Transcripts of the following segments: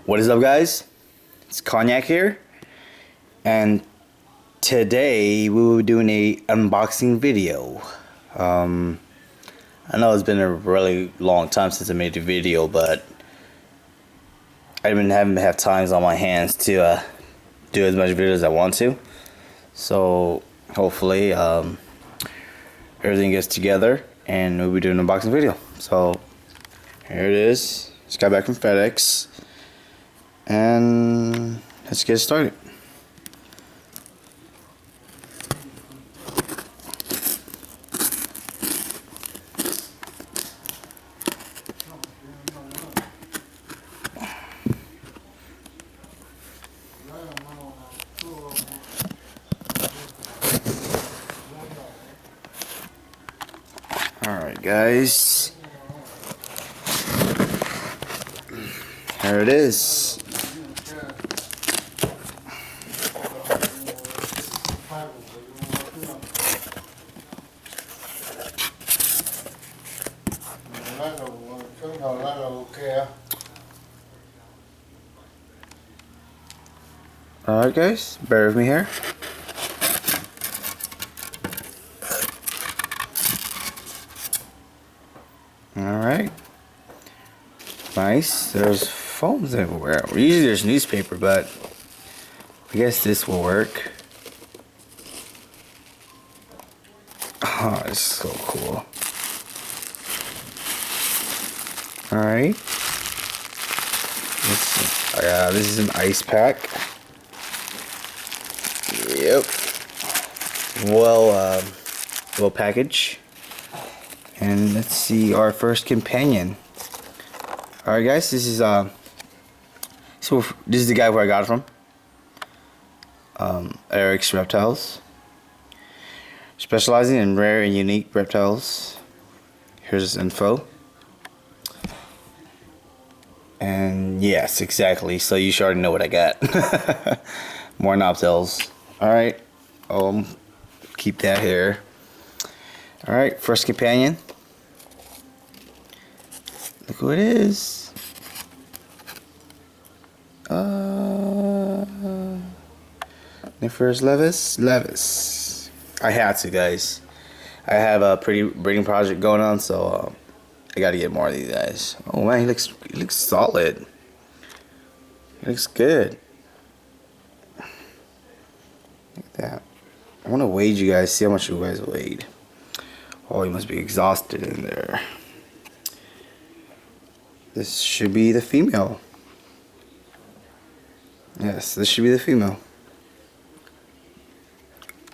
What is up, guys? It's Cognac here, and today we will be doing a unboxing video. I know it's been a really long time since I made a video, but I haven't had times on my hands to do as much videos as I want to. So hopefully everything gets together and we'll be doing an unboxing video. So here it is. Just got back from FedEx. And let's get started. Alright, guys. Here it is. Alright, guys, bear with me here. Alright. Nice. There's phones everywhere. Usually there's newspaper, but I guess this will work. Oh, it's so cool. Alright. This is an ice pack. Yep. Well packaged. And let's see our first companion. Alright, guys, this is this is the guy where I got it from. Eric's Reptiles. Specializing in rare and unique reptiles. Here's his info. And yes, exactly. So you should already know what I got. More knobtails. Alright. Keep that here. Alright, first companion. Look who it is. Niffer's Levis. I had to, guys. I have a pretty breeding project going on, so I gotta get more of these guys. Oh man, he looks solid. He looks good. Look at that. I want to weigh you guys, see how much you guys weighed. Oh, you must be exhausted in there. This should be the female. Yes, this should be the female.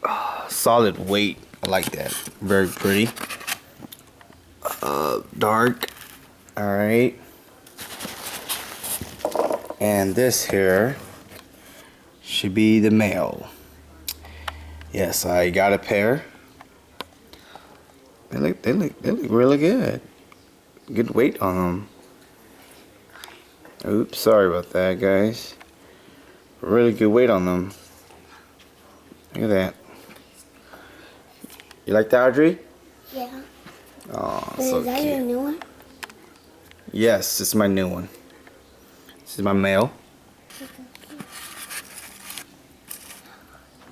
Oh, solid weight. I like that. Very pretty. Dark. Alright. And this here should be the male. Yes, I got a pair. They look really good. Good weight on them. Oops, sorry about that, guys. Really good weight on them. Look at that. You like that, Audrey? Yeah. Oh, Wait, so is that cute. your new one? Yes, this is my new one. This is my male.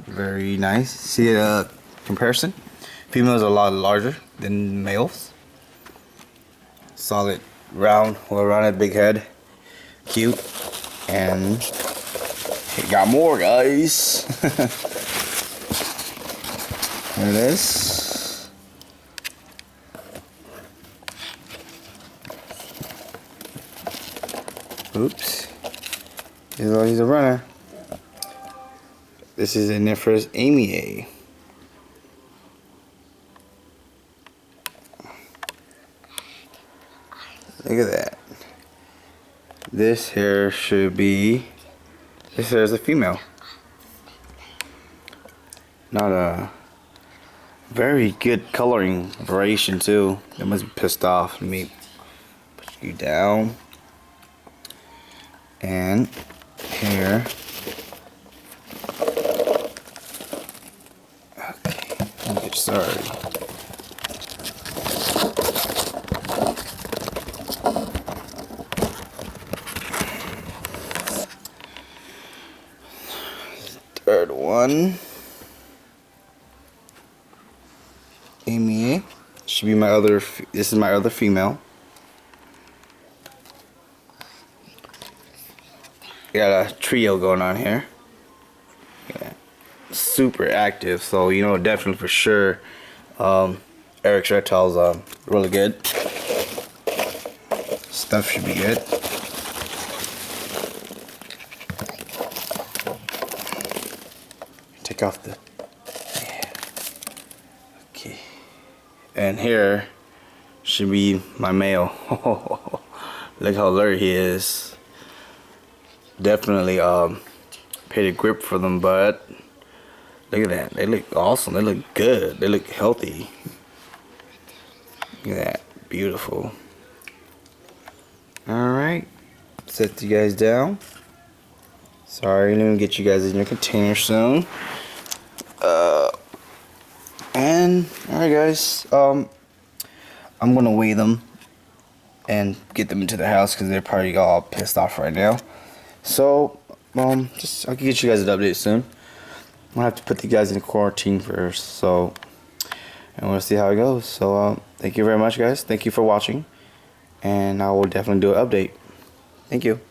Very nice. See the comparison? Females are a lot larger than males. Solid, round, well-rounded, big head. Cute. And it got more, guys. There it is. Oops. He's a runner. This is a Niffer's Amy. Look at that. This here should be. This here is a female. Not a very good coloring variation too. They must be pissed off. Let me put you down. And here. Okay, let me get started. third one. Amy. Should be my other. This is my other female. Got a trio going on here. Yeah. Super active, so you know definitely for sure. Eric's reptiles really good. Stuff should be good. Take off the. Yeah. Okay. And here should be my male. Look how alert he is. Definitely paid a grip for them, but look at that. They look awesome. They look good. They look healthy. Look at that. Beautiful. Alright. Set you guys down. Sorry, let me get you guys in your container soon. And alright guys, I'm gonna weigh them and get them into the house because they're probably all pissed off right now. So I'll get you guys an update soon. I'm gonna have to put the guys in quarantine first, so and we'll see how it goes. So thank you very much guys. Thank you for watching, and I will definitely do an update. Thank you.